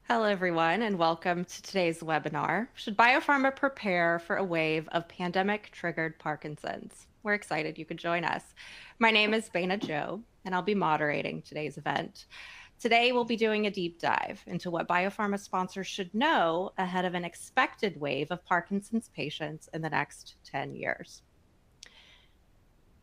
Hello, everyone, and welcome to today's webinar. Should Biopharma prepare for a wave of pandemic-triggered Parkinson's? We're excited you could join us. My name is Baina Joe, and I'll be moderating today's event. Today, we'll be doing a deep dive into what biopharma sponsors should know ahead of an expected wave of Parkinson's patients in the next 10 years.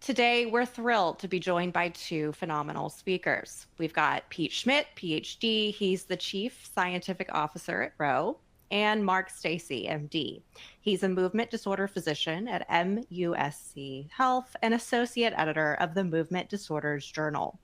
Today, we're thrilled to be joined by two phenomenal speakers. We've got Pete Schmidt, PhD. He's the Chief Scientific Officer at Roe, and Mark Stacy, MD. He's a movement disorder physician at MUSC Health and associate editor of the Movement Disorders Journal.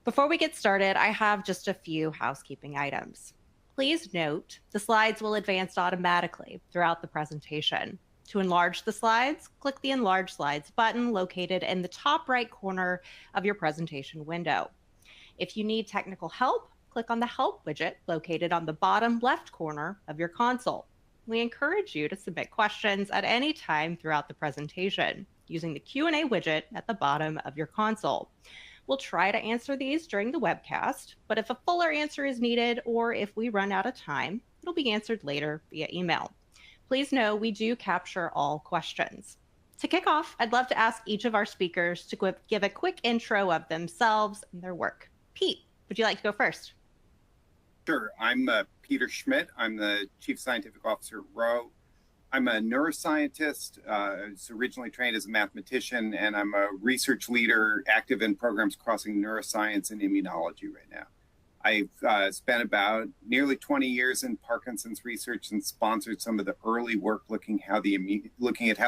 Before we get started, I have just a few housekeeping items. Please note the slides will advance automatically throughout the presentation. To enlarge the slides, click the Enlarge Slides button located in the top right corner of your presentation window. If you need technical help, click on the Help widget located on the bottom left corner of your console. We encourage you to submit questions at any time throughout the presentation using the Q&A widget at the bottom of your console. We'll try to answer these during the webcast, but if a fuller answer is needed or if we run out of time, it'll be answered later via email. Please know we do capture all questions. To kick off, I'd love to ask each of our speakers to give a quick intro of themselves and their work. Pete, would you like to go first? Sure. I'm Peter Schmidt. I'm the Chief Scientific Officer at Roe. I'm a neuroscientist. I was originally trained as a mathematician, and I'm a research leader active in programs crossing neuroscience and immunology right now. I've spent about nearly 20 years in Parkinson's research and sponsored some of the early work looking at how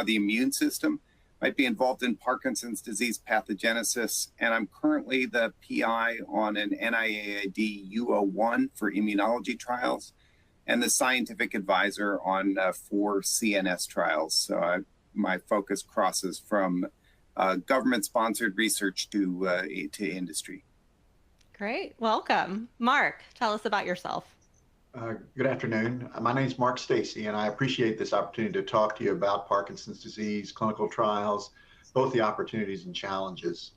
the immune system might be involved in Parkinson's disease pathogenesis. And I'm currently the PI on an NIAID U01 for immunology trials and the scientific advisor on 4 CNS trials. So my focus crosses from government-sponsored research to industry. Great, welcome. Mark, tell us about yourself. Good afternoon. My name is Mark Stacy, and I appreciate this opportunity to talk to you about Parkinson's disease, clinical trials, both the opportunities and challenges.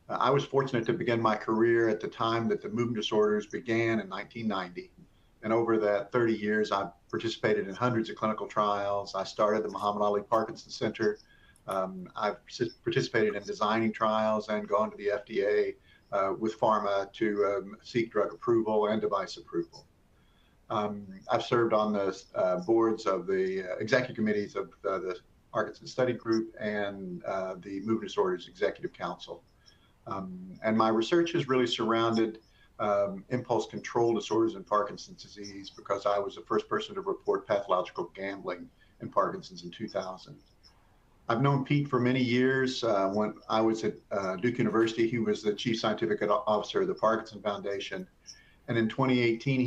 I was fortunate to begin my career at the time that the movement disorders began in 1990. And over that 30 years, I've participated in hundreds of clinical trials. I started the Muhammad Ali Parkinson Center. I've participated in designing trials and gone to the FDA with pharma to seek drug approval and device approval. I've served on the boards of the executive committees of the Parkinson Study Group and the Movement Disorders Executive Council. And my research has really surrounded impulse control disorders in Parkinson's disease because I was the first person to report pathological gambling in Parkinson's in 2000. I've known Pete for many years. When I was at Duke University, he was the Chief Scientific Officer of the Parkinson Foundation. And in 2018,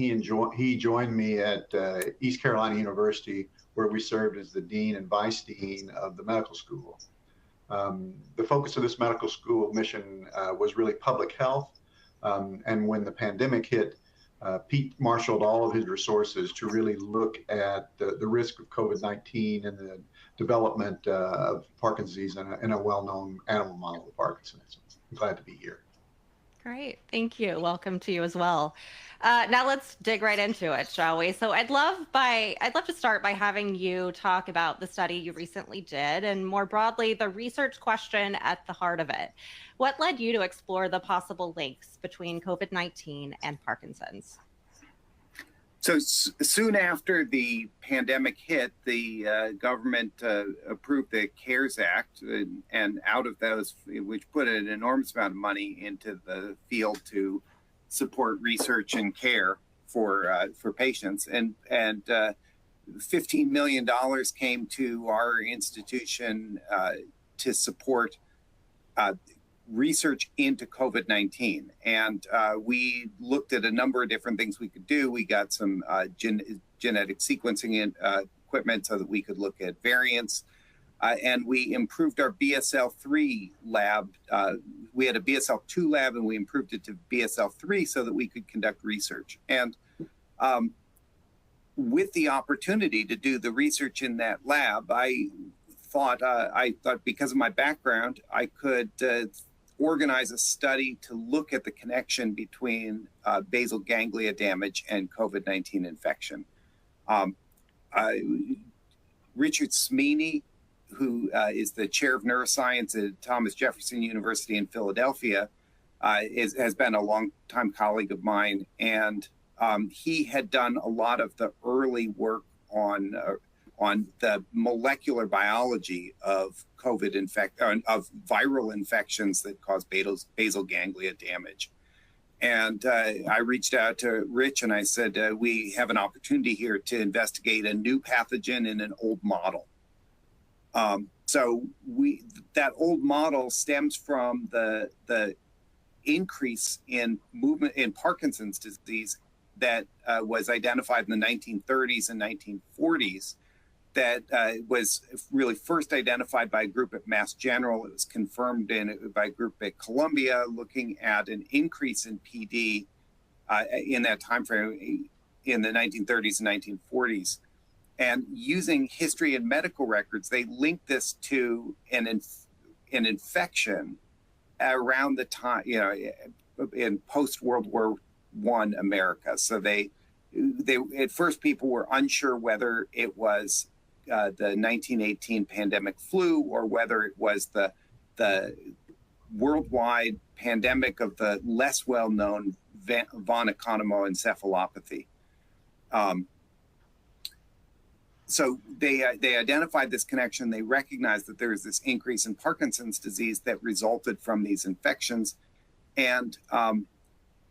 he joined me at East Carolina University, where we served as the Dean and Vice Dean of the medical school. The focus of this medical school mission was really public health. And when the pandemic hit, Pete marshaled all of his resources to really look at the risk of COVID-19 and the development of Parkinson's disease in a well-known animal model of Parkinson's. I'm glad to be here. Great, thank you. Welcome to you as well. Now let's dig right into it, shall we? So I'd love to start by having you talk about the study you recently did, and more broadly, the research question at the heart of it. What led you to explore the possible links between COVID-19 and Parkinson's? So soon after the pandemic hit, the government approved the CARES Act, and out of those, which put an enormous amount of money into the field to support research and care for patients, and $15 million came to our institution to support research into COVID-19. And we looked at a number of different things we could do. We got some genetic sequencing equipment so that we could look at variants. And we improved our BSL-3 lab. We had a BSL-2 lab, and we improved it to BSL-3 so that we could conduct research. And with the opportunity to do the research in that lab, I thought because of my background, I could organize a study to look at the connection between basal ganglia damage and COVID-19 infection. Richard Smeeney, who is the chair of neuroscience at Thomas Jefferson University in Philadelphia, has been a longtime colleague of mine, and he had done a lot of the early work on the molecular biology of of viral infections that cause basal ganglia damage. And I reached out to Rich and I said, we have an opportunity here to investigate a new pathogen in an old model. So that old model stems from the increase in movement in Parkinson's disease that was identified in the 1930s and 1940s. That was really first identified by a group at Mass General. It was confirmed by a group at Columbia, looking at an increase in PD in that time frame in the 1930s and 1940s. And using history and medical records, they linked this to an infection around the time, in post-World War I America. So they at first people were unsure whether it was the 1918 pandemic flu or whether it was the worldwide pandemic of the less well-known von Economo encephalopathy. So they identified this connection. They recognized that there was this increase in Parkinson's disease that resulted from these infections, and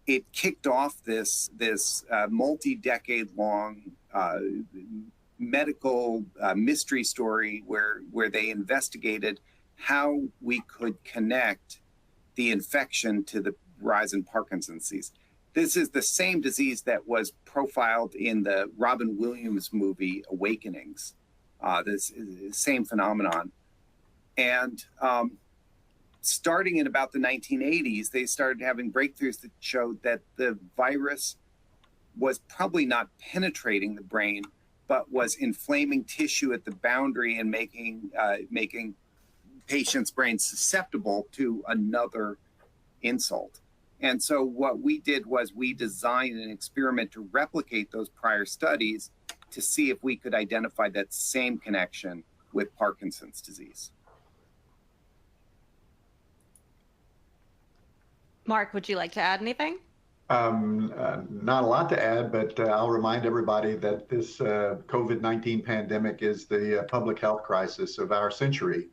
it kicked off this multi-decade-long medical mystery story where they investigated how we could connect the infection to the rise in Parkinson's disease. This is the same disease that was profiled in the Robin Williams movie Awakenings, this same phenomenon. And starting in about the 1980s, they started having breakthroughs that showed that the virus was probably not penetrating the brain, but was inflaming tissue at the boundary and making patients' brains susceptible to another insult. And so what we did was we designed an experiment to replicate those prior studies to see if we could identify that same connection with Parkinson's disease. Mark, would you like to add anything? Not a lot to add, but I'll remind everybody that this COVID-19 pandemic is the public health crisis of our century.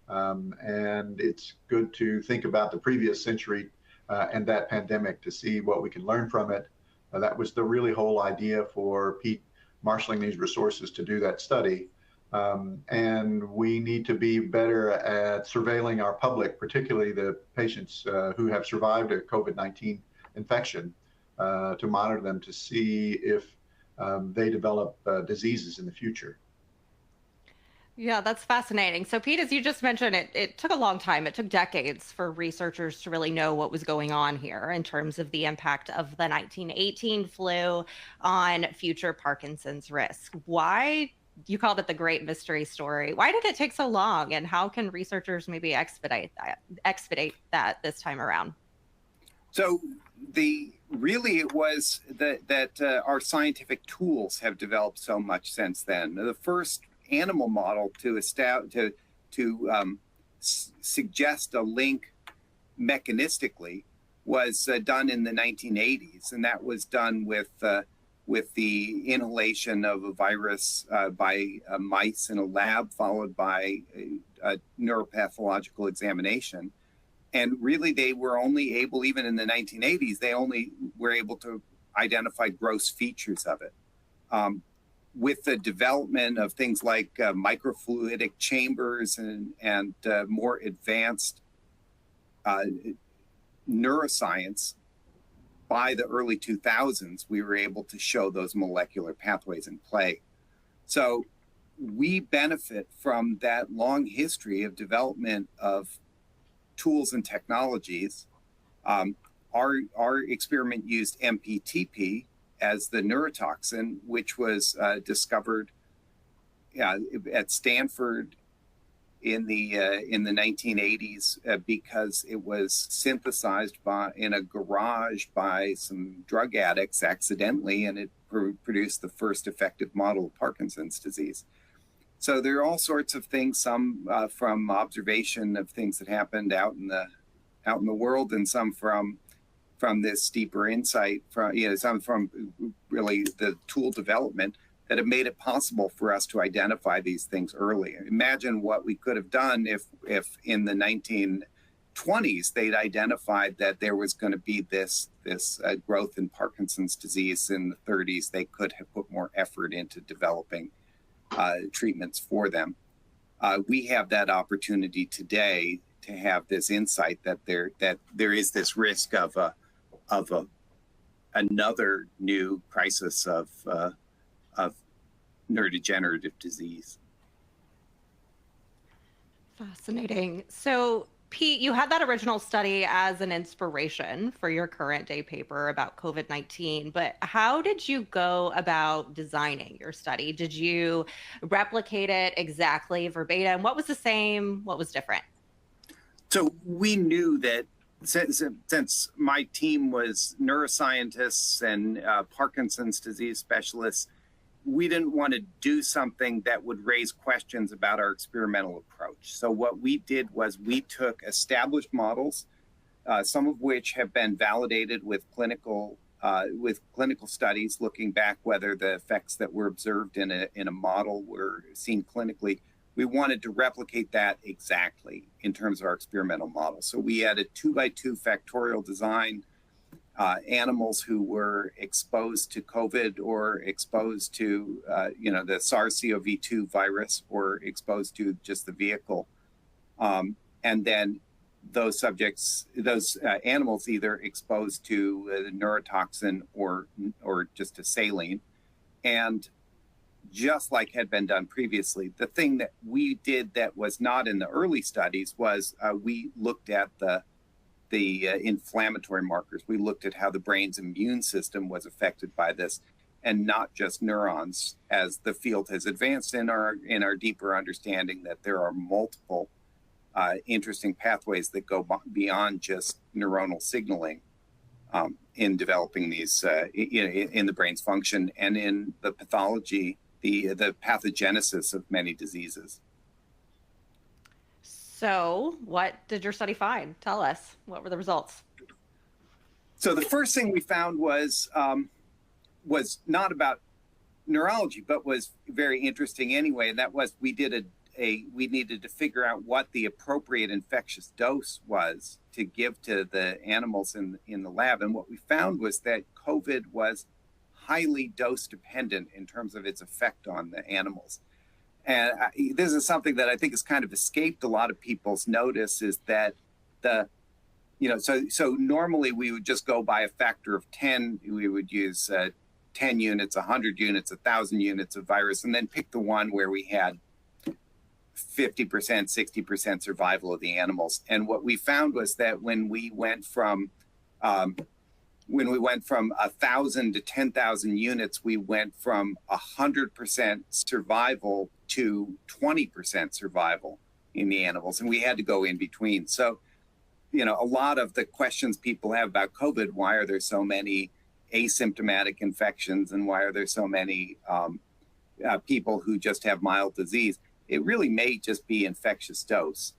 And it's good to think about the previous century and that pandemic to see what we can learn from it. That was the really whole idea for Pete marshaling these resources to do that study. And we need to be better at surveilling our public, particularly the patients who have survived a COVID-19 infection, to monitor them to see if they develop diseases in the future. Yeah, that's fascinating. So, Pete, as you just mentioned, it took a long time. It took decades for researchers to really know what was going on here in terms of the impact of the 1918 flu on future Parkinson's risk. Why, you called it the great mystery story, why did it take so long, and how can researchers maybe expedite that this time around? So it was that our scientific tools have developed so much since then. The first animal model to suggest a link mechanistically was done in the 1980s, and that was done with the inhalation of a virus by mice in a lab, followed by a neuropathological examination. And really, they were only able, even in the 1980s, they only were able to identify gross features of it. With the development of things like microfluidic chambers and more advanced neuroscience, by the early 2000s, we were able to show those molecular pathways in play. So we benefit from that long history of development of tools and technologies. Our experiment used MPTP as the neurotoxin, which was discovered at Stanford in the 1980s because it was synthesized in a garage by some drug addicts accidentally, and it produced the first effective model of Parkinson's disease. So there are all sorts of things, some from observation of things that happened out in the world, and some from this deeper insight, some from really the tool development that have made it possible for us to identify these things early. Imagine what we could have done if in the 1920s they'd identified that there was going to be this growth in Parkinson's disease in the 30s. They could have put more effort into developing treatments for them. We have that opportunity today to have this insight that there is this risk of another new crisis of neurodegenerative disease. Fascinating. So, Pete, you had that original study as an inspiration for your current day paper about COVID-19, but how did you go about designing your study? Did you replicate it exactly verbatim? What was the same? What was different? So we knew that since my team was neuroscientists and Parkinson's disease specialists, we didn't want to do something that would raise questions about our experimental approach. So what we did was we took established models, some of which have been validated with clinical studies, looking back whether the effects that were observed in a model were seen clinically. We wanted to replicate that exactly in terms of our experimental model. So we had a 2x2 factorial design. Animals who were exposed to COVID or exposed to, the SARS-CoV-2 virus or exposed to just the vehicle. And then those animals either exposed to the neurotoxin or just to saline. And just like had been done previously, the thing that we did that was not in the early studies was we looked at the inflammatory markers. We looked at how the brain's immune system was affected by this, and not just neurons, as the field has advanced in our deeper understanding that there are multiple interesting pathways that go beyond just neuronal signaling in developing these in the brain's function and in the pathology, the pathogenesis of many diseases. So what did your study find? Tell us. What were the results? So the first thing we found was not about neurology, but was very interesting anyway. And that was we needed to figure out what the appropriate infectious dose was to give to the animals in the lab. And what we found was that COVID was highly dose dependent in terms of its effect on the animals. And this is something that I think has kind of escaped a lot of people's notice, is that so normally we would just go by a factor of 10. We would use 10 units, 100 units, 1,000 units of virus, and then pick the one where we had 50%, 60% survival of the animals. And what we found was that when we went from 1,000 to 10,000 units, we went from 100% survival to 20% survival in the animals, and we had to go in between. So, a lot of the questions people have about COVID, why are there so many asymptomatic infections, and why are there so many people who just have mild disease? It really may just be infectious dose.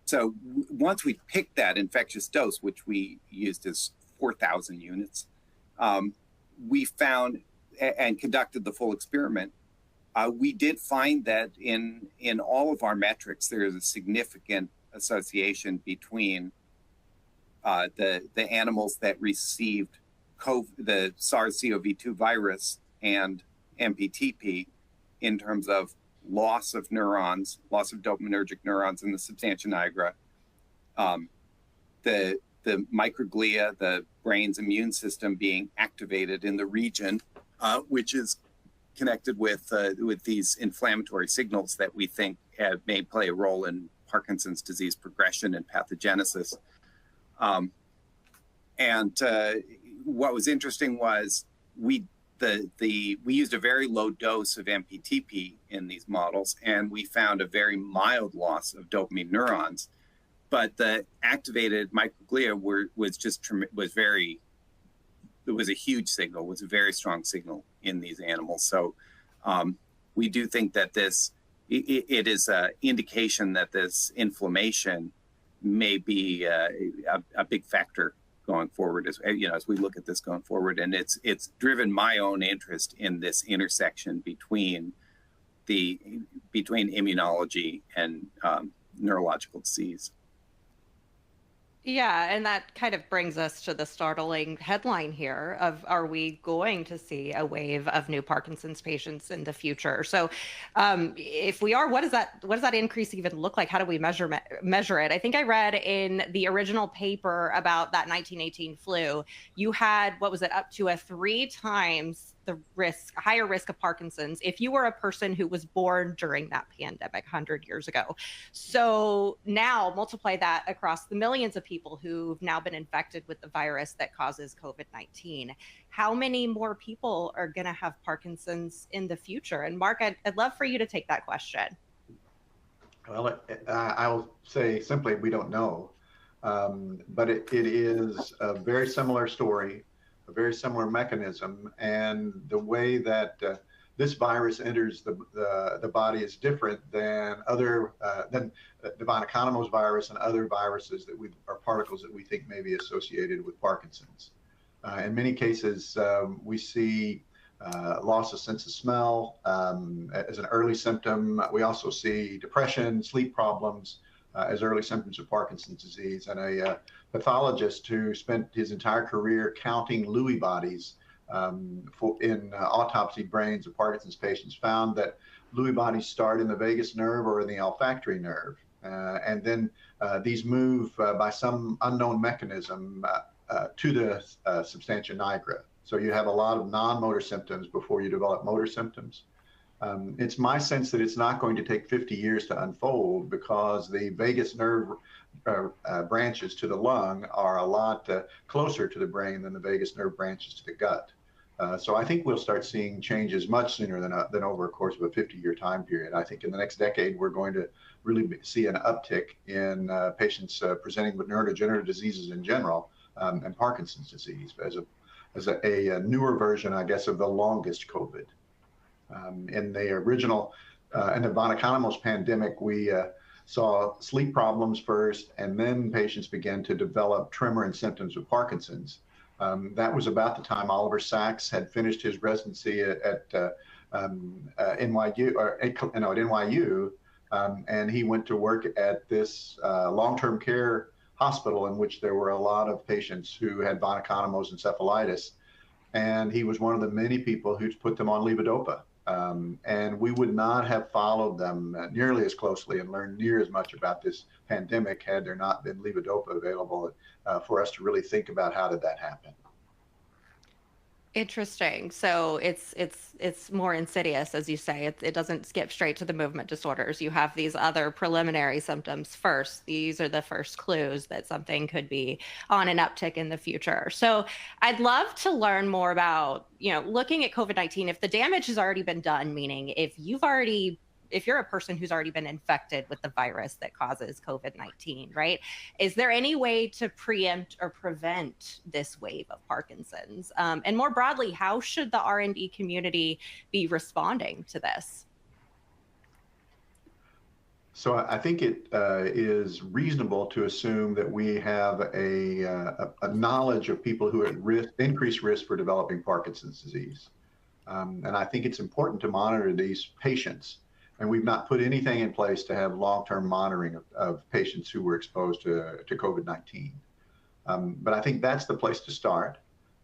So once we picked that infectious dose, which we used as 4,000 units, we found and conducted the full experiment. We did find that in all of our metrics, there is a significant association between the animals that received the SARS-CoV-2 virus and MPTP in terms of loss of neurons, loss of dopaminergic neurons in the substantia nigra, the microglia, the brain's immune system being activated in the region, which is connected with these inflammatory signals that we think may play a role in Parkinson's disease progression and pathogenesis. And what was interesting was we we used a very low dose of MPTP in these models, and we found a very mild loss of dopamine neurons. But the activated microglia it was a huge signal, was a very strong signal in these animals. So we do think that it is an indication that this inflammation may be a big factor going forward, as we look at this going forward. And it's driven my own interest in this intersection between immunology and neurological disease. Yeah, and that kind of brings us to the startling headline here of, are we going to see a wave of new Parkinson's patients in the future? So if we are, what does that increase even look like? How do we measure it? I think I read in the original paper about that 1918 flu, you had, what was it, up to a 3 times the higher risk of Parkinson's if you were a person who was born during that pandemic 100 years ago. So now multiply that across the millions of people who've now been infected with the virus that causes COVID-19. How many more people are going to have Parkinson's in the future? And Mark, I'd love for you to take that question. Well, I'll say simply, we don't know. But it is a very similar story, a very similar mechanism, and the way that this virus enters the body is different than the von Economos virus and other viruses that are particles that we think may be associated with Parkinson's. In many cases, we see loss of sense of smell as an early symptom. We also see depression, sleep problems as early symptoms of Parkinson's disease. And a pathologist who spent his entire career counting Lewy bodies in autopsied brains of Parkinson's patients found that Lewy bodies start in the vagus nerve or in the olfactory nerve. And then these move by some unknown mechanism to the substantia nigra. So you have a lot of non-motor symptoms before you develop motor symptoms. It's my sense that it's not going to take 50 years to unfold because the vagus nerve branches to the lung are a lot closer to the brain than the vagus nerve branches to the gut. So I think we'll start seeing changes much sooner than over a course of a 50-year time period. I think in the next decade, we're going to really see an uptick in patients presenting with neurodegenerative diseases in general and Parkinson's disease as a newer version, I guess, of the longest COVID. In the original, in the von Economos pandemic, we saw sleep problems first, and then patients began to develop tremor and symptoms of Parkinson's. That was about the time Oliver Sacks had finished his residency at NYU, and he went to work at this long-term care hospital in which there were a lot of patients who had von Economos encephalitis, and he was one of the many people who put them on levodopa. And we would not have followed them nearly as closely and learned near as much about this pandemic had there not been levodopa available for us to really think about how did that happen. Interesting. So it's more insidious, as you say. It doesn't skip straight to the movement disorders. You have these other preliminary symptoms first. These are the first clues that something could be on an uptick in the future. So I'd love to learn more about, looking at COVID-19, if the damage has already been done, meaning if you're a person who's already been infected with the virus that causes COVID-19, right? Is there any way to preempt or prevent this wave of Parkinson's? And more broadly, how should the R&D community be responding to this? So I think it is reasonable to assume that we have a knowledge of people who are at increased risk for developing Parkinson's disease. And I think it's important to monitor these patients. And we've not put anything in place to have long-term monitoring of patients who were exposed to COVID-19. But I think that's the place to start.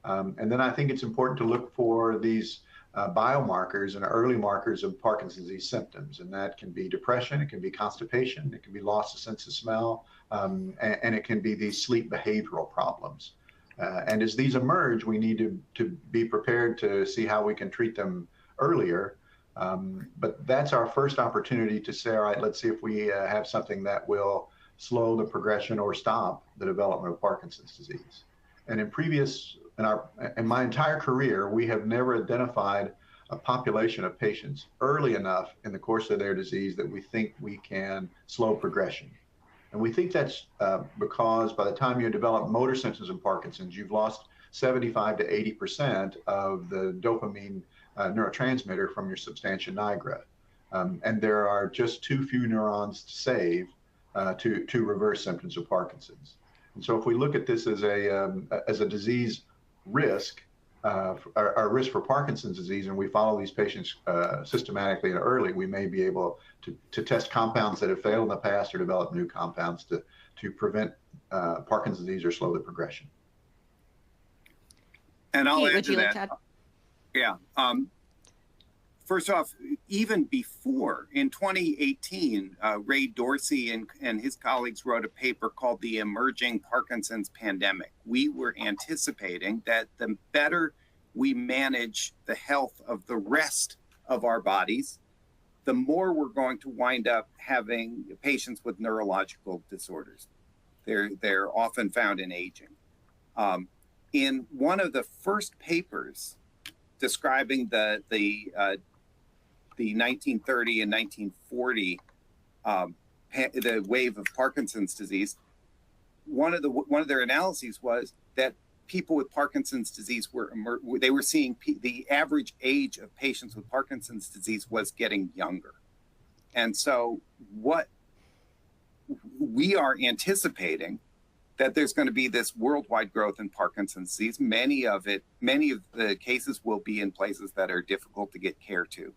And then I think it's important to look for these biomarkers and early markers of Parkinson's disease symptoms. And that can be depression, it can be constipation, it can be loss of sense of smell, and it can be these sleep behavioral problems. And as these emerge, we need to be prepared to see how we can treat them earlier. But that's our first opportunity to say, all right, let's see if we have something that will slow the progression or stop the development of Parkinson's disease. And in previous in my entire career, we have never identified a population of patients early enough in the course of their disease that we think we can slow progression. And we think that's because by the time you develop motor symptoms in Parkinson's, you've lost 75 to 80% of the dopamine neurotransmitter from your substantia nigra. And there are just too few neurons to save to reverse symptoms of Parkinson's. And so if we look at this as a disease risk, our risk for Parkinson's disease, and we follow these patients systematically and early, we may be able to test compounds that have failed in the past or develop new compounds to prevent Parkinson's disease or slow the progression. And I'll Pete, add to that. Yeah. First off, even before, in 2018, Ray Dorsey and his colleagues wrote a paper called The Emerging Parkinson's Pandemic. We were anticipating that the better we manage the health of the rest of our bodies, the more we're going to wind up having patients with neurological disorders. They're often found in aging. In one of the first papers describing the 1930 and 1940 the wave of Parkinson's disease, one of their analyses was that people with Parkinson's disease were seeing the average age of patients with Parkinson's disease was getting younger. And so what we are anticipating that there's going to be this worldwide growth in Parkinson's disease. Many of the cases will be in places that are difficult to get care to.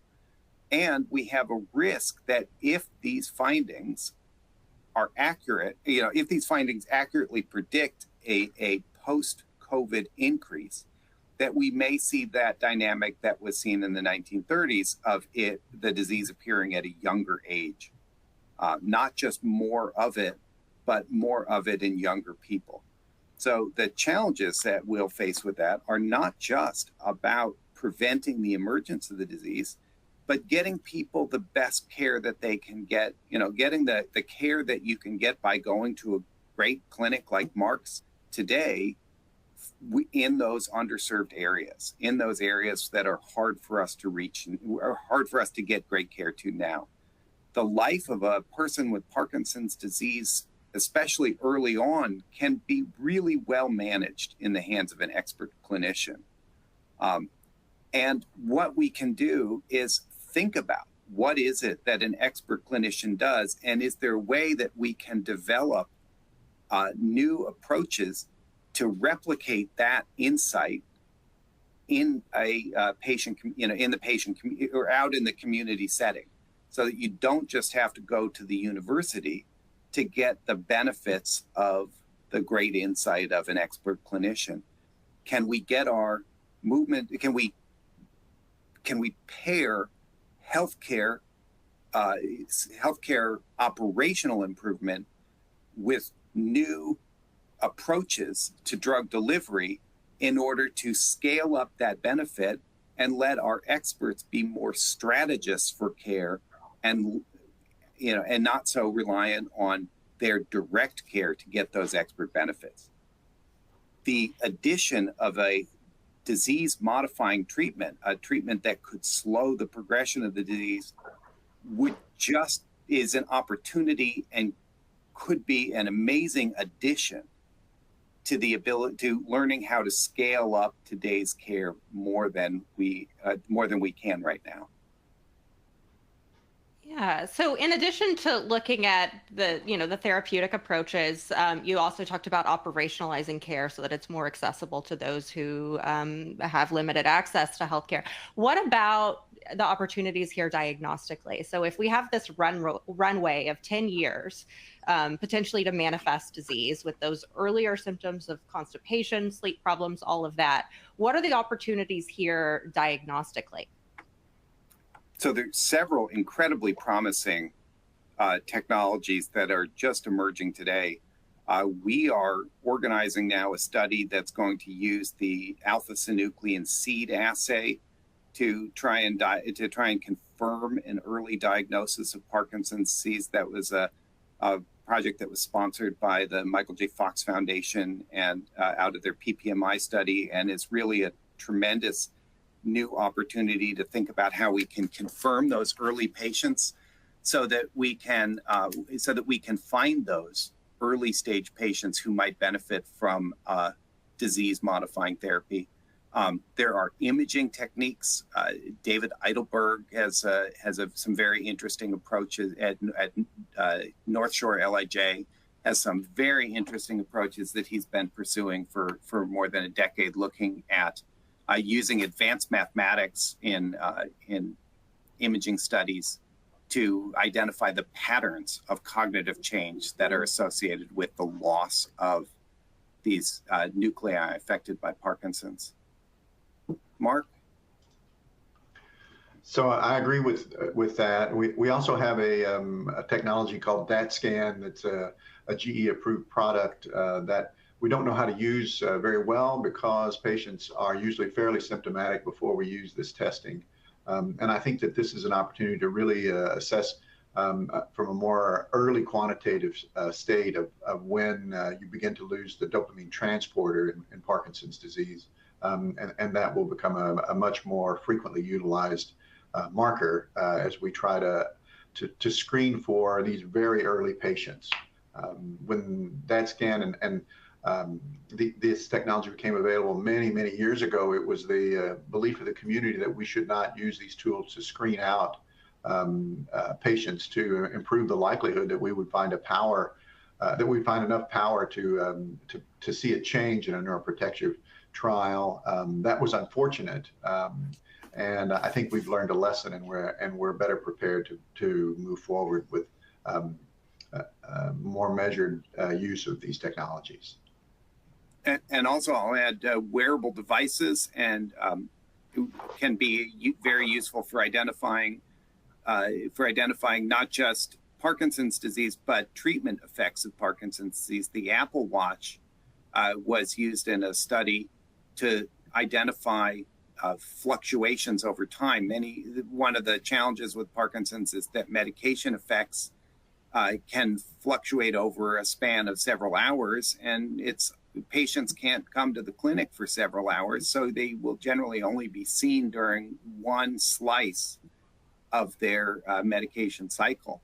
And we have a risk that if these findings are accurate, if these findings accurately predict a post-COVID increase, that we may see that dynamic that was seen in the 1930s of the disease appearing at a younger age. Not just more of it, but more of it in younger people. So the challenges that we'll face with that are not just about preventing the emergence of the disease, but getting people the best care that they can get, getting the care that you can get by going to a great clinic like Mark's today in those underserved areas, in those areas that are hard for us to reach and are hard for us to get great care to now. The life of a person with Parkinson's disease, especially early on, can be really well managed in the hands of an expert clinician. And what we can do is think about what is it that an expert clinician does, and is there a way that we can develop new approaches to replicate that insight in a patient, in the patient community or out in the community setting, so that you don't just have to go to the university to get the benefits of the great insight of an expert clinician. Can we get our movement? Can we pair healthcare operational improvement with new approaches to drug delivery in order to scale up that benefit and let our experts be more strategists for care and not so reliant on their direct care to get those expert benefits. The addition of a disease-modifying treatment, a treatment that could slow the progression of the disease, is an opportunity and could be an amazing addition to the ability to learning how to scale up today's care more than we can right now. Yeah. So in addition to looking at the therapeutic approaches, you also talked about operationalizing care so that it's more accessible to those who have limited access to healthcare. What about the opportunities here diagnostically? So if we have this runway of 10 years, potentially to manifest disease with those earlier symptoms of constipation, sleep problems, all of that, what are the opportunities here diagnostically? So there's several incredibly promising technologies that are just emerging today. We are organizing now a study that's going to use the alpha-synuclein seed assay to try and confirm an early diagnosis of Parkinson's disease. That was project that was sponsored by the Michael J. Fox Foundation and out of their PPMI study, and is really a tremendous new opportunity to think about how we can confirm those early patients so that we can find those early stage patients who might benefit from disease modifying therapy. There are imaging techniques. David Eidelberg has some very interesting approaches at North Shore LIJ, has some very interesting approaches that he's been pursuing for more than a decade, looking at using advanced mathematics in imaging studies to identify the patterns of cognitive change that are associated with the loss of these nuclei affected by Parkinson's. Mark? So I agree with that. We also have a technology called DAT-Scan that's a GE approved product that we don't know how to use very well because patients are usually fairly symptomatic before we use this testing. And I think that this is an opportunity to really assess from a more early quantitative state of when you begin to lose the dopamine transporter in Parkinson's disease. And that will become a much more frequently utilized marker as we try to screen for these very early patients. When DAT-Scan and this technology became available many, many years ago, it was the belief of the community that we should not use these tools to screen out patients to improve the likelihood that we would find enough power to see a change in a neuroprotective trial. That was unfortunate, and I think we've learned a lesson, and we're better prepared to move forward with more measured use of these technologies. And also, I'll add wearable devices and can be very useful for identifying not just Parkinson's disease, but treatment effects of Parkinson's disease. The Apple Watch was used in a study to identify fluctuations over time. One of the challenges with Parkinson's is that medication effects can fluctuate over a span of several hours, and patients can't come to the clinic for several hours, so they will generally only be seen during one slice of their medication cycle.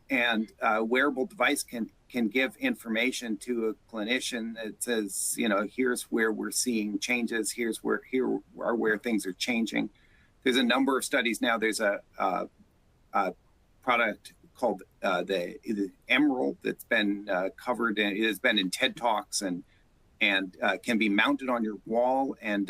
And a wearable device can give information to a clinician that says, here's where we're seeing changes, here are where things are changing. There's a number of studies now. There's a product called the Emerald that's been covered, and it has been in TED Talks and can be mounted on your wall and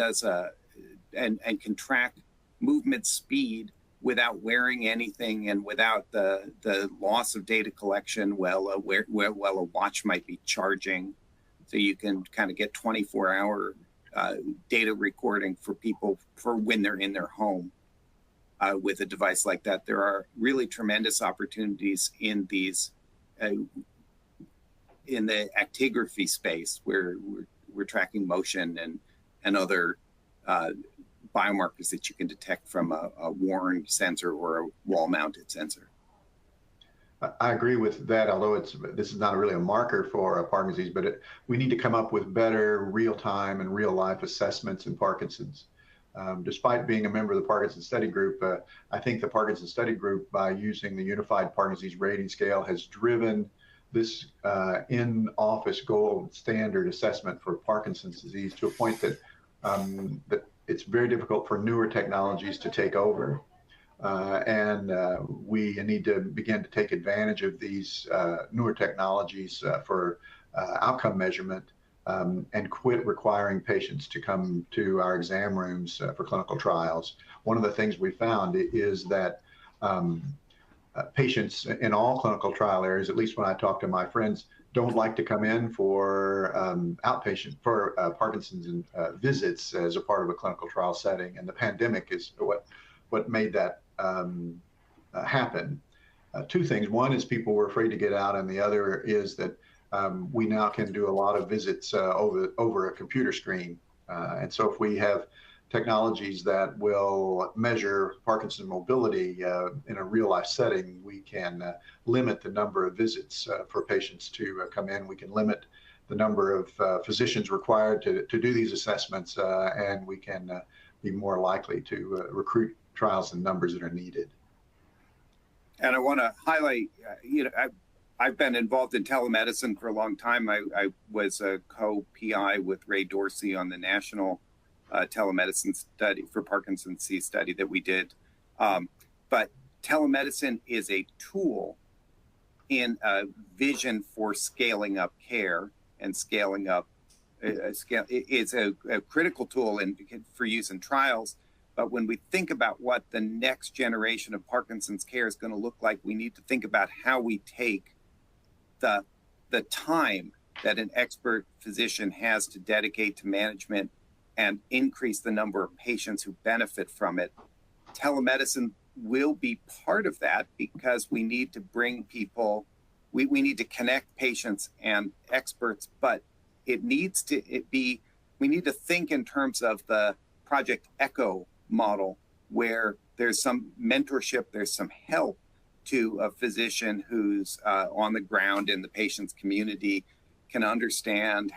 can track movement speed without wearing anything and without the loss of data collection while a watch might be charging. So you can kind of get 24-hour data recording for people for when they're in their home with a device like that. There are really tremendous opportunities in these in the actigraphy space where we're tracking motion and other biomarkers that you can detect from a worn sensor or a wall-mounted sensor. I agree with that, although this is not really a marker for Parkinson's disease, but we need to come up with better real-time and real-life assessments in Parkinson's. Despite being a member of the Parkinson Study Group, I think the Parkinson Study Group, by using the Unified Parkinson's Disease Rating Scale, has driven this in-office gold standard assessment for Parkinson's disease to a point that it's very difficult for newer technologies to take over. And we need to begin to take advantage of these newer technologies for outcome measurement and quit requiring patients to come to our exam rooms for clinical trials. One of the things we found is that patients in all clinical trial areas, at least when I talk to my friends, don't like to come in for Parkinson's visits as a part of a clinical trial setting. And the pandemic is what made that happen. Two things. One is people were afraid to get out, and the other is that we now can do a lot of visits over a computer screen. And so if we have technologies that will measure Parkinson's mobility in a real life setting, we can limit the number of visits for patients to come in. We can limit the number of physicians required to do these assessments, and we can be more likely to recruit trials in numbers that are needed. And I want to highlight, I've been involved in telemedicine for a long time. I was a co-PI with Ray Dorsey on the national telemedicine study for Parkinson's disease study that we did. But telemedicine is a tool in a vision for scaling up care and scaling up. It's a critical tool for use in trials. But when we think about what the next generation of Parkinson's care is going to look like, we need to think about how we take the time that an expert physician has to dedicate to management and increase the number of patients who benefit from it. Telemedicine will be part of that because we need to bring people, we need to connect patients and experts, but we need to think in terms of the Project Echo model, where there's some mentorship, there's some help to a physician who's on the ground in the patient's community, can understand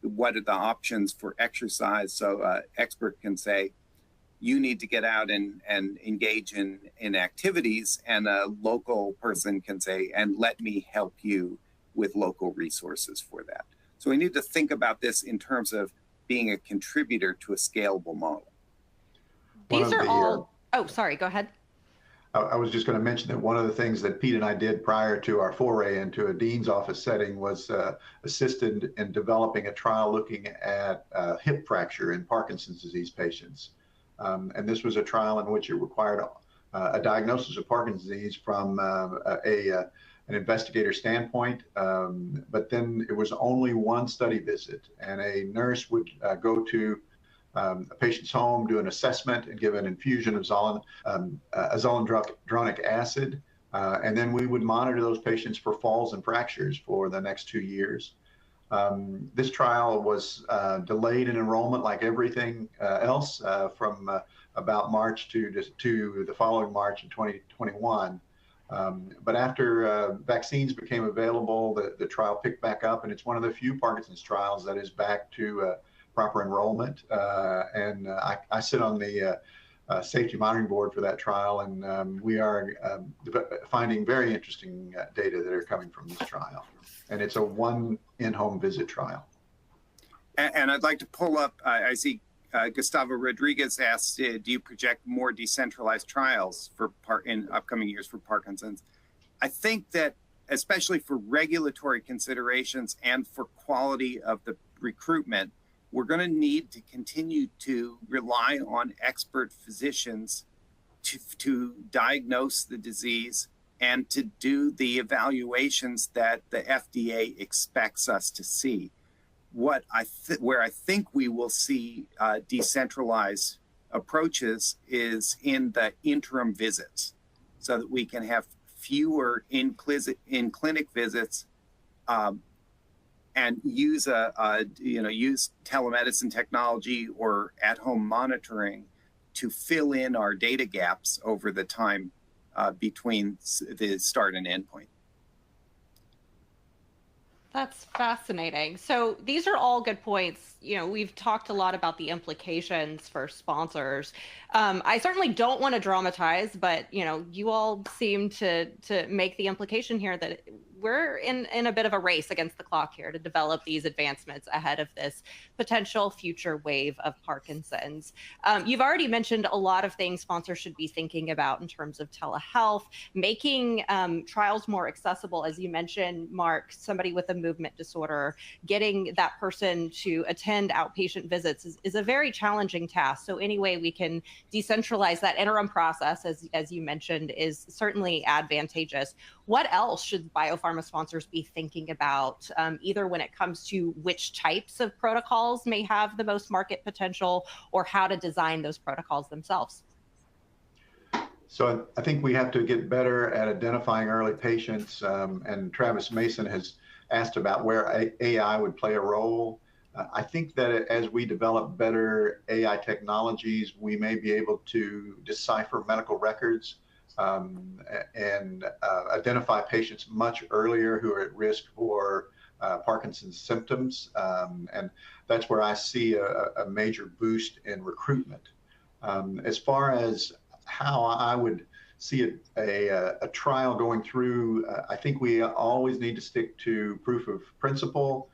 what are the options for exercise. So expert can say, you need to get out and engage in activities, and a local person can say, and let me help you with local resources for that. So we need to think about this in terms of being a contributor to a scalable model. These are all, oh, sorry, go ahead. I was just going to mention that one of the things that Pete and I did prior to our foray into a dean's office setting was assisted in developing a trial looking at hip fracture in Parkinson's disease patients. And this was a trial in which it required a diagnosis of Parkinson's disease from an investigator standpoint, but then it was only one study visit, and a nurse would go to a patient's home, do an assessment, and give an infusion of zoledronic acid. And then we would monitor those patients for falls and fractures for the next 2 years. This trial was delayed in enrollment like everything else from about March to the following March in 2021. But after vaccines became available, the trial picked back up, and it's one of the few Parkinson's trials that is back to proper enrollment. And I sit on the safety monitoring board for that trial, and we are finding very interesting data that are coming from this trial. And it's a one in-home visit trial. And I'd like to pull up, I see Gustavo Rodriguez asked, do you project more decentralized trials in upcoming years for Parkinson's? I think that especially for regulatory considerations and for quality of the recruitment, we're going to need to continue to rely on expert physicians to diagnose the disease and to do the evaluations that the FDA expects us to see. Where I think we will see decentralized approaches is in the interim visits, so that we can have fewer in-clinic visits and use use telemedicine technology or at-home monitoring to fill in our data gaps over the time between the start and end point. That's fascinating. So these are all good points. We've talked a lot about the implications for sponsors. I certainly don't want to dramatize, but you all seem to make the implication here that we're in a bit of a race against the clock here to develop these advancements ahead of this potential future wave of Parkinson's. You've already mentioned a lot of things sponsors should be thinking about in terms of telehealth, making trials more accessible. As you mentioned, Mark, somebody with a movement disorder, getting that person to attend outpatient visits is a very challenging task. So any way we can decentralize that interim process, as you mentioned, is certainly advantageous. What else should biopharma sponsors be thinking about, either when it comes to which types of protocols may have the most market potential, or how to design those protocols themselves? So I think we have to get better at identifying early patients, and Travis Mason has asked about where AI would play a role. I think that as we develop better AI technologies, we may be able to decipher medical records and identify patients much earlier who are at risk for Parkinson's symptoms. And that's where I see a major boost in recruitment. As far as how I would see a trial going through, I think we always need to stick to proof of principle,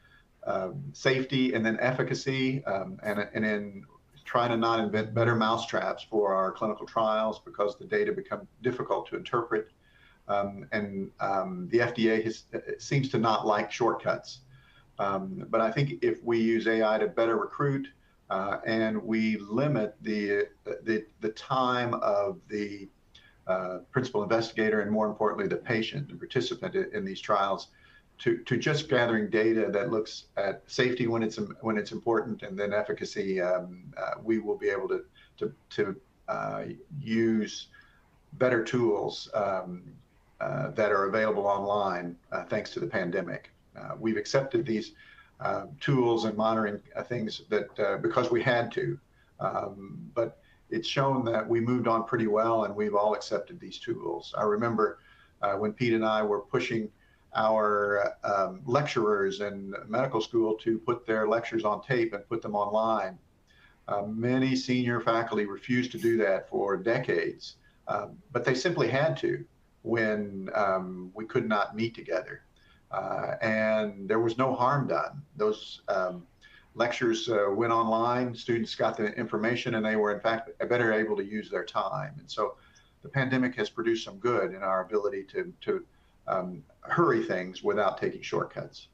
safety, and then efficacy, and then try to not invent better mousetraps for our clinical trials because the data become difficult to interpret. And the FDA seems to not like shortcuts. But I think if we use AI to better recruit and we limit the time of the principal investigator and, more importantly, the patient and participant in these trials to just gathering data that looks at safety when it's important, and then efficacy, we will be able to use better tools that are available online thanks to the pandemic. We've accepted these tools and monitoring things that because we had to, but it's shown that we moved on pretty well, and we've all accepted these tools. I remember when Pete and I were pushing our lecturers in medical school to put their lectures on tape and put them online. Many senior faculty refused to do that for decades, but they simply had to when we could not meet together. And there was no harm done. Those lectures went online, students got the information, and they were in fact better able to use their time. And so the pandemic has produced some good in our ability to hurry things without taking shortcuts.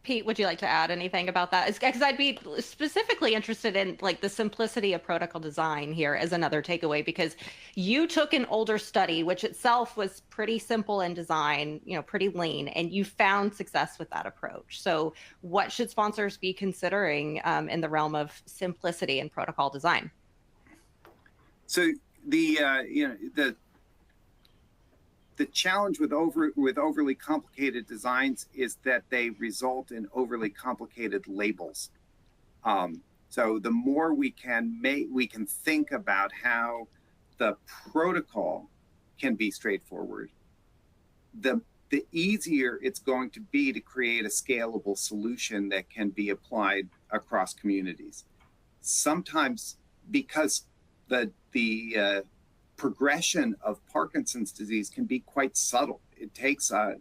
Pete, would you like to add anything about that? Because I'd be specifically interested in like the simplicity of protocol design here as another takeaway, because you took an older study, which itself was pretty simple in design, pretty lean, and you found success with that approach. So what should sponsors be considering in the realm of simplicity and protocol design? So the challenge with overly complicated designs is that they result in overly complicated labels. So the more we can think about how the protocol can be straightforward, the easier it's going to be to create a scalable solution that can be applied across communities. Sometimes because the progression of Parkinson's disease can be quite subtle. It takes a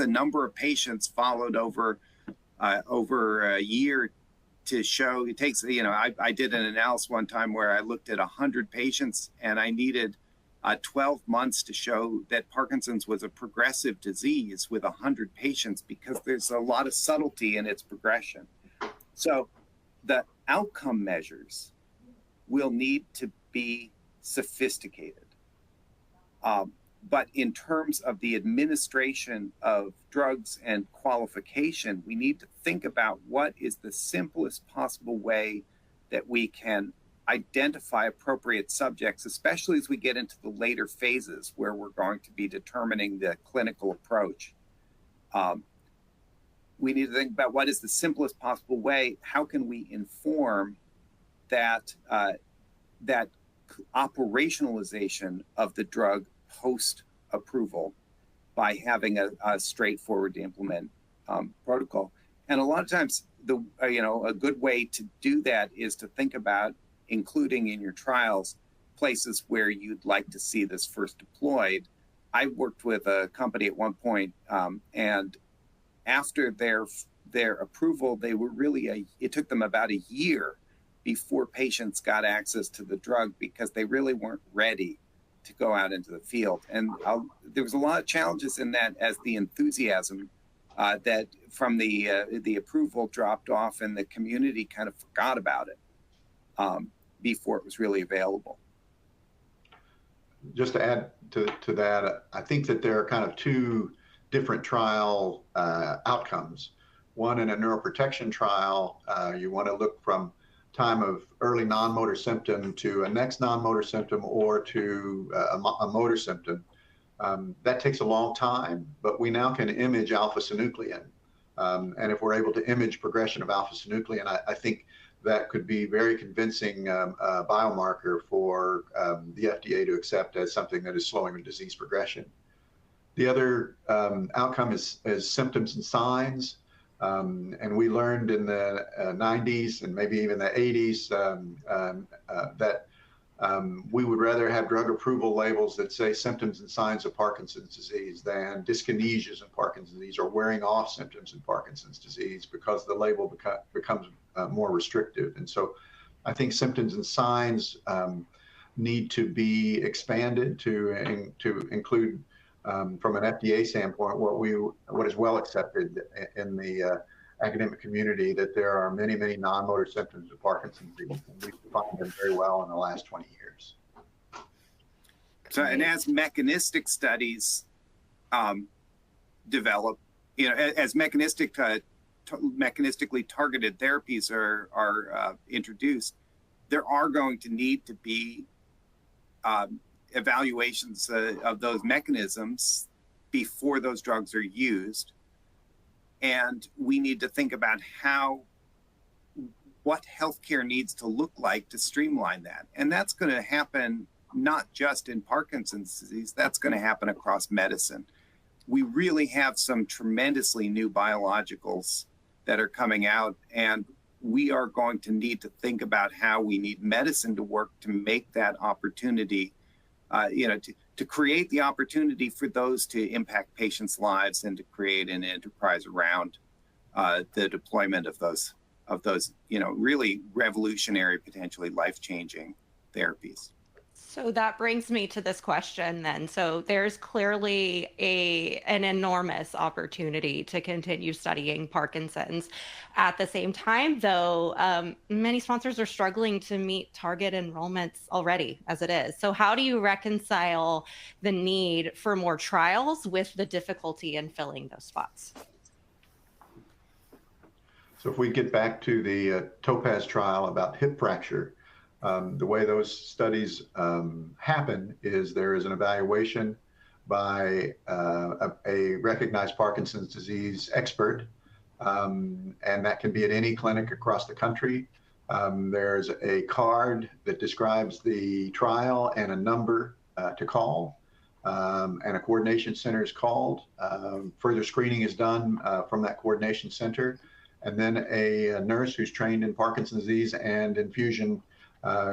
number of patients followed over a year to show. It takes, I did an analysis one time where I looked at 100 patients and I needed 12 months to show that Parkinson's was a progressive disease with 100 patients because there's a lot of subtlety in its progression. So the outcome measures will need to be sophisticated. But in terms of the administration of drugs and qualification, we need to think about what is the simplest possible way that we can identify appropriate subjects, especially as we get into the later phases where we're going to be determining the clinical approach. We need to think about what is the simplest possible way. How can we inform that operationalization of the drug post-approval by having a straightforward to implement protocol? And a lot of times, a good way to do that is to think about including in your trials places where you'd like to see this first deployed. I worked with a company at one point, and after their approval, they were it took them about a year before patients got access to the drug because they really weren't ready to go out into the field. And there was a lot of challenges in that as the enthusiasm that from the approval dropped off and the community kind of forgot about it before it was really available. Just to add to that, I think that there are kind of two different trial outcomes. One, in a neuroprotection trial, you want to look from time of early non-motor symptom to a next non-motor symptom or to a motor symptom. That takes a long time, but we now can image alpha-synuclein. And if we're able to image progression of alpha-synuclein, I think that could be very convincing biomarker for the FDA to accept as something that is slowing the disease progression. The other outcome is symptoms and signs. And we learned in the 90s and maybe even the 80s that we would rather have drug approval labels that say symptoms and signs of Parkinson's disease than dyskinesias in Parkinson's disease or wearing off symptoms in Parkinson's disease, because the label becomes more restrictive. And so I think symptoms and signs need to be expanded to include, from an FDA standpoint, what is well accepted in the academic community, that there are many, many non-motor symptoms of Parkinson's disease, and we've defined them very well in the last 20 years. So, and as mechanistic studies develop, as mechanistically targeted therapies are introduced, there are going to need to be evaluations of those mechanisms before those drugs are used. And we need to think about what healthcare needs to look like to streamline that. And that's going to happen not just in Parkinson's disease, that's going to happen across medicine. We really have some tremendously new biologicals that are coming out, and we are going to need to think about how we need medicine to work to make that opportunity, to create the opportunity for those to impact patients' lives and to create an enterprise around the deployment of those, really revolutionary, potentially life-changing therapies. So that brings me to this question then. So there's clearly an enormous opportunity to continue studying Parkinson's. At the same time, though, many sponsors are struggling to meet target enrollments already as it is. So how do you reconcile the need for more trials with the difficulty in filling those spots? So if we get back to the TOPAZ trial about hip fracture, the way those studies happen is there is an evaluation by a recognized Parkinson's disease expert, and that can be at any clinic across the country. There's a card that describes the trial and a number to call, and a coordination center is called. Further screening is done from that coordination center, and then a nurse who's trained in Parkinson's disease and infusion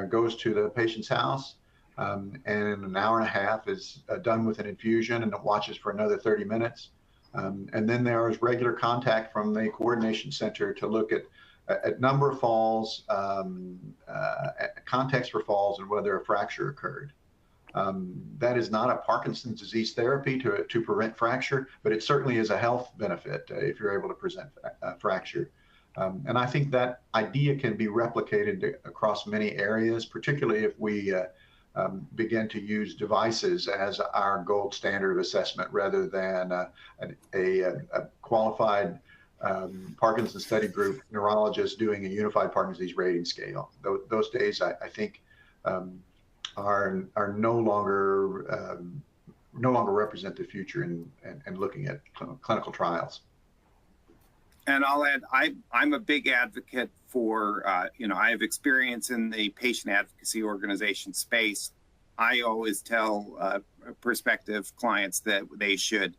goes to the patient's house, and in an hour and a half is done with an infusion, and it watches for another 30 minutes. And then there is regular contact from the coordination center to look at number of falls, context for falls, and whether a fracture occurred. That is not a Parkinson's disease therapy to prevent fracture, but it certainly is a health benefit if you're able to present fracture. And I think that idea can be replicated across many areas, particularly if we begin to use devices as our gold standard of assessment rather than a qualified Parkinson's study group neurologist doing a unified Parkinson's disease rating scale. Those days, I think, are no longer represent the future in looking at clinical trials. And I'll add, I'm a big advocate for, I have experience in the patient advocacy organization space. I always tell prospective clients that they should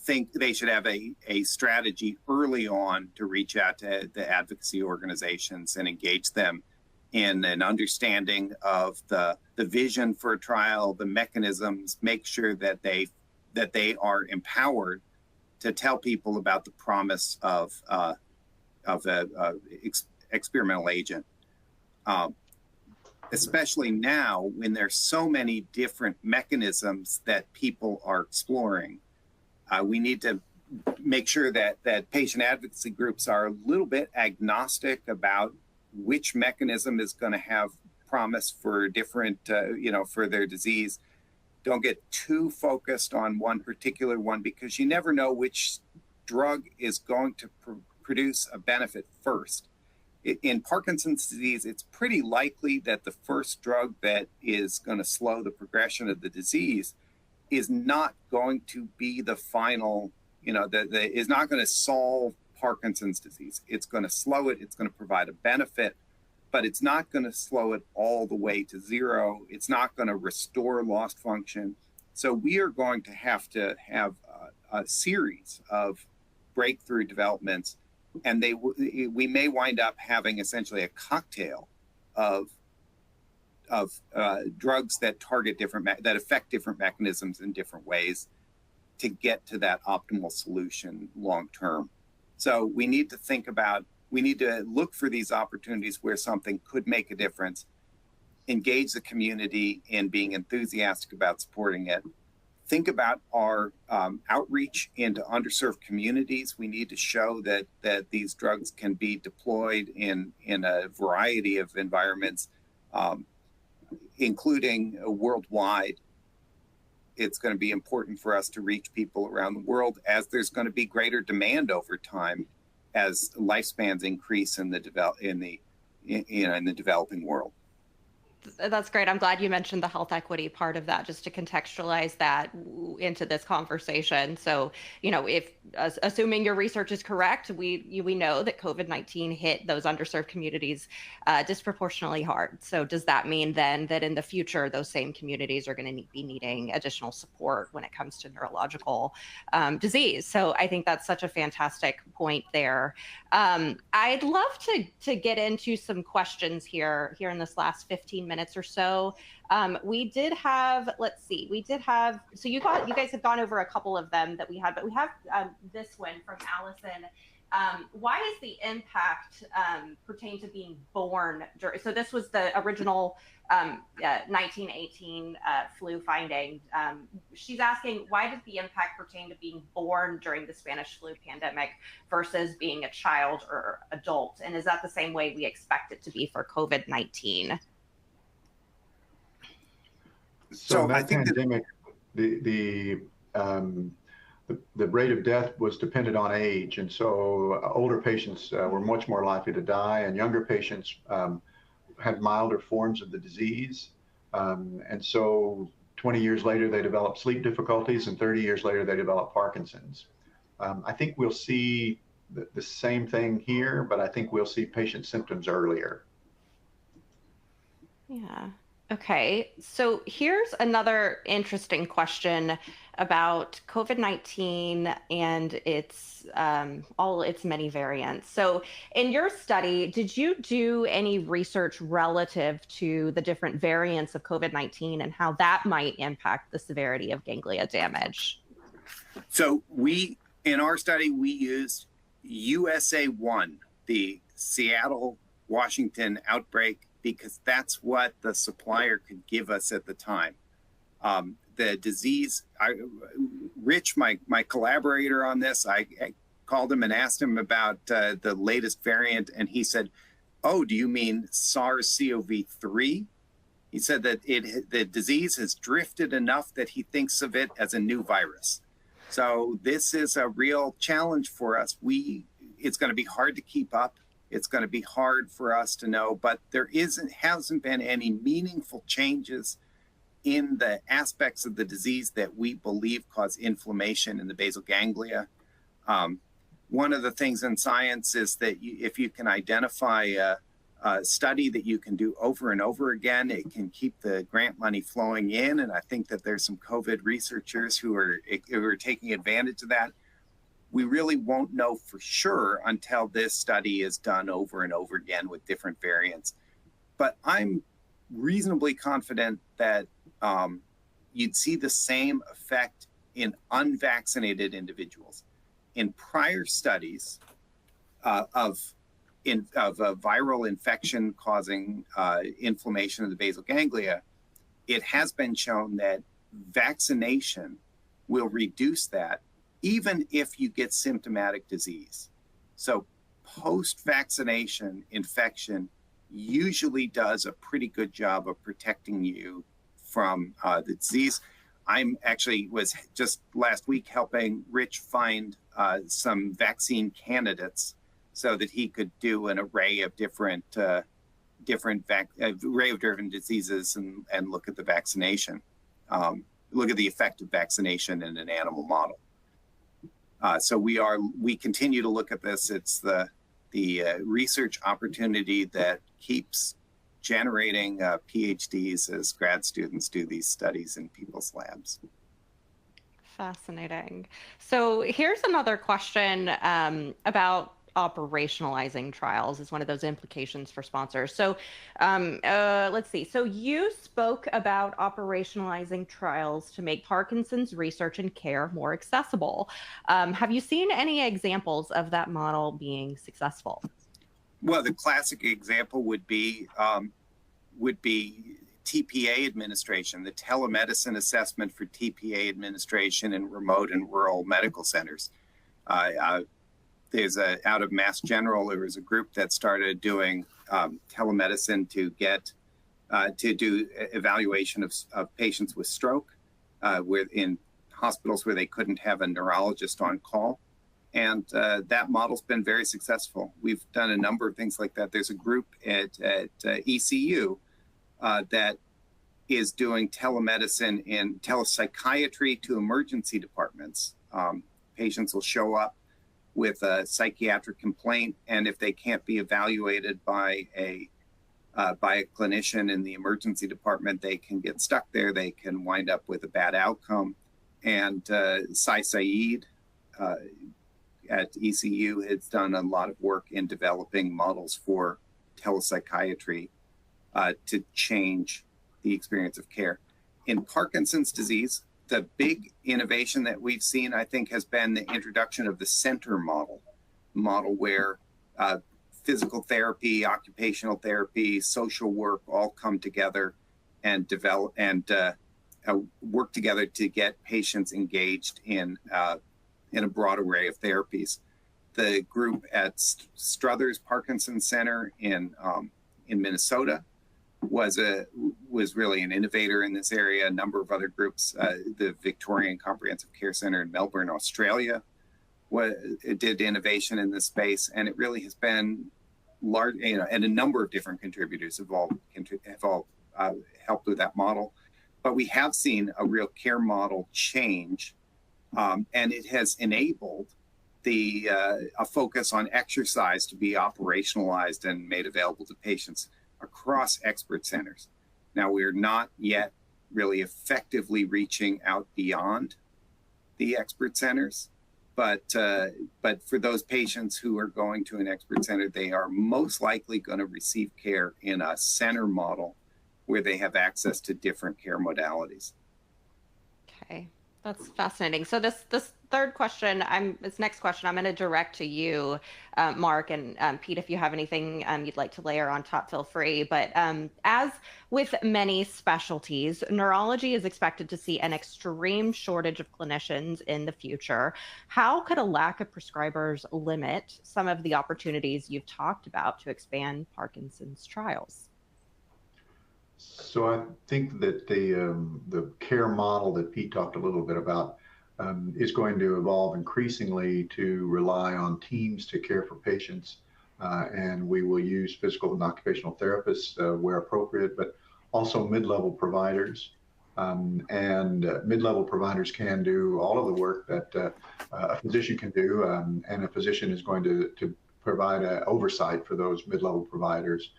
have a strategy early on to reach out to the advocacy organizations and engage them in an understanding of the vision for a trial, the mechanisms, make sure that they are empowered to tell people about the promise of an experimental agent. Especially now when there's so many different mechanisms that people are exploring. We need to make sure that patient advocacy groups are a little bit agnostic about which mechanism is going to have promise for different, for their disease. Don't get too focused on one particular one, because you never know which drug is going to produce a benefit first. In Parkinson's disease, it's pretty likely that the first drug that is going to slow the progression of the disease is not going to be the final, is not going to solve Parkinson's disease. It's going to slow it. It's going to provide a benefit, but it's not going to slow it all the way to zero. It's not going to restore lost function. So we are going to have a series of breakthrough developments, and we may wind up having essentially a cocktail of drugs that target that affect different mechanisms in different ways to get to that optimal solution long term. So we need to look for these opportunities where something could make a difference, engage the community in being enthusiastic about supporting it. Think about our outreach into underserved communities. We need to show that these drugs can be deployed in a variety of environments, including worldwide. It's going to be important for us to reach people around the world, as there's going to be greater demand over time as lifespans increase in the developing world. That's great. I'm glad you mentioned the health equity part of that, just to contextualize that into this conversation. So, if assuming your research is correct, we know that COVID-19 hit those underserved communities disproportionately hard. So does that mean then that in the future, those same communities are going to be needing additional support when it comes to neurological disease? So I think that's such a fantastic point there. I'd love to get into some questions here in this last 15 minutes or so. We did have, so you guys have gone over a couple of them that we had, but we have this one from Allison. Why does the impact pertain to being born so this was the original 1918 flu finding. She's asking, why does the impact pertain to being born during the Spanish flu pandemic versus being a child or adult? And is that the same way we expect it to be for COVID-19? So in that pandemic, the rate of death was dependent on age. And so older patients were much more likely to die, and younger patients had milder forms of the disease. And so 20 years later, they developed sleep difficulties, and 30 years later, they developed Parkinson's. I think we'll see the same thing here, but I think we'll see patient symptoms earlier. Yeah. Okay, so here's another interesting question about COVID-19 and its all its many variants. So in your study, did you do any research relative to the different variants of COVID-19 and how that might impact the severity of ganglia damage? So in our study, we used USA1, the Seattle, Washington outbreak, because that's what the supplier could give us at the time. The disease, Rich, my collaborator on this, I called him and asked him about the latest variant, and he said, "Oh, do you mean SARS-CoV-3?" He said that the disease has drifted enough that he thinks of it as a new virus. So this is a real challenge for us. It's going to be hard to keep up. It's going to be hard for us to know, but there hasn't been any meaningful changes in the aspects of the disease that we believe cause inflammation in the basal ganglia. One of the things in science is that if you can identify a study that you can do over and over again, it can keep the grant money flowing in. And I think that there's some COVID researchers who are taking advantage of that. We really won't know for sure until this study is done over and over again with different variants. But I'm reasonably confident that you'd see the same effect in unvaccinated individuals. In prior studies of a viral infection causing inflammation of the basal ganglia, it has been shown that vaccination will reduce that, even if you get symptomatic disease. So post-vaccination infection usually does a pretty good job of protecting you from the disease. Was just last week helping Rich find some vaccine candidates so that he could do an array of different diseases and look at the vaccination. look at the effect of vaccination in an animal model. So we continue to look at this. It's the research opportunity that keeps generating PhDs as grad students do these studies in people's labs. Fascinating. So here's another question about operationalizing trials is one of those implications for sponsors. So let's see. So you spoke about operationalizing trials to make Parkinson's research and care more accessible. Have you seen any examples of that model being successful? Well, the classic example would be TPA administration, the telemedicine assessment for TPA administration in remote and rural medical centers. There's out of Mass General, there was a group that started doing telemedicine to do evaluation of patients with stroke in hospitals where they couldn't have a neurologist on call. And that model's been very successful. We've done a number of things like that. There's a group at ECU that is doing telemedicine and telepsychiatry to emergency departments. Patients will show up with a psychiatric complaint, and if they can't be evaluated by a clinician in the emergency department, they can get stuck there. They can wind up with a bad outcome. And Sai Saeed at ECU has done a lot of work in developing models for telepsychiatry to change the experience of care. In Parkinson's disease, the big innovation that we've seen, I think, has been the introduction of the center model where physical therapy, occupational therapy, social work all come together and develop and work together to get patients engaged in a broad array of therapies. The group at Struthers Parkinson Center in Minnesota was really an innovator in this area. A number of other groups, the Victorian Comprehensive Care Center in Melbourne, Australia, did innovation in this space, and it really has been large. And a number of different contributors have all helped with that model. But we have seen a real care model change, and it has enabled a focus on exercise to be operationalized and made available to patients across expert centers. Now, we're not yet really effectively reaching out beyond the expert centers, but for those patients who are going to an expert center, they are most likely going to receive care in a center model where they have access to different care modalities. Okay, that's fascinating. So this third question, this next question, I'm going to direct to you, Mark, and Pete, if you have anything you'd like to layer on top, feel free. But as with many specialties, neurology is expected to see an extreme shortage of clinicians in the future. How could a lack of prescribers limit some of the opportunities you've talked about to expand Parkinson's trials? So I think that the care model that Pete talked a little bit about is going to evolve increasingly to rely on teams to care for patients. And we will use physical and occupational therapists where appropriate, but also mid-level providers. And mid-level providers can do all of the work that a physician can do, and a physician is going to provide oversight for those mid-level providers.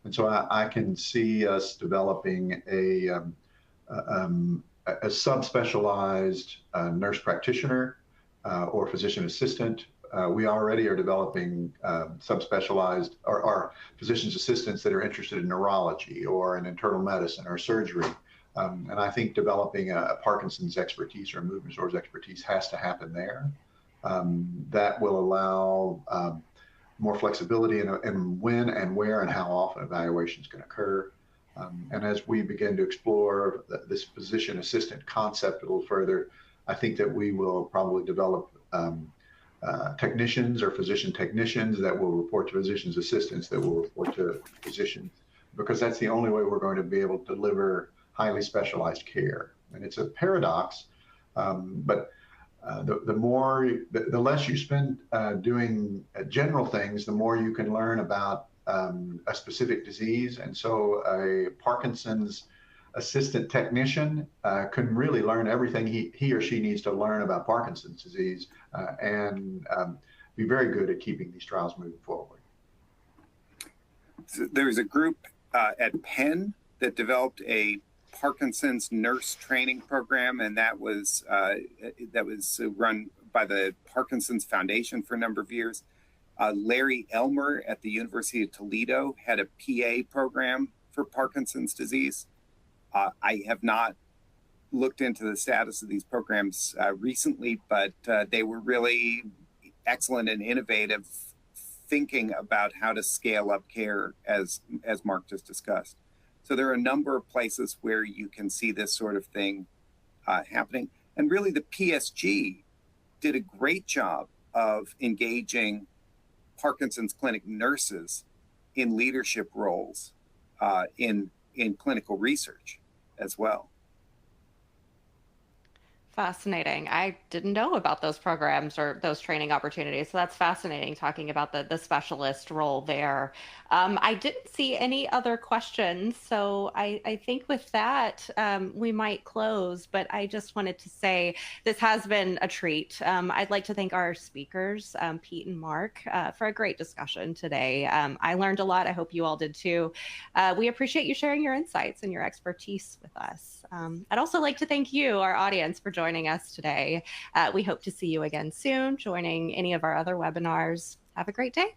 And so I can see us developing a subspecialized nurse practitioner or physician assistant. We already are developing subspecialized or physician's assistants that are interested in neurology or in internal medicine or surgery. And I think developing a Parkinson's expertise or a movement disorders expertise has to happen there. That will allow more flexibility in when and where and how often evaluations can occur. And as we begin to explore this physician assistant concept a little further, I think that we will probably develop technicians or physician technicians that will report to physician's assistants that will report to physicians, because that's the only way we're going to be able to deliver highly specialized care. And it's a paradox, but the less you spend doing general things, the more you can learn about a specific disease. And so a Parkinson's assistant technician can really learn everything he or she needs to learn about Parkinson's disease and be very good at keeping these trials moving forward. So there's a group at Penn that developed a Parkinson's nurse training program, and that was run by the Parkinson's Foundation for a number of years. Larry Elmer at the University of Toledo had a PA program for Parkinson's disease. I have not looked into the status of these programs recently, but they were really excellent and innovative, thinking about how to scale up care, as Mark just discussed. So there are a number of places where you can see this sort of thing happening. And really the PSG did a great job of engaging Parkinson's clinic nurses in leadership roles in clinical research as well. Fascinating. I didn't know about those programs or those training opportunities. So that's fascinating, talking about the specialist role there. I didn't see any other questions. So I think with that, we might close. But I just wanted to say this has been a treat. I'd like to thank our speakers, Pete and Mark, for a great discussion today. I learned a lot. I hope you all did too. We appreciate you sharing your insights and your expertise with us. I'd also like to thank you, our audience, for joining us today. We hope to see you again soon, joining any of our other webinars. Have a great day.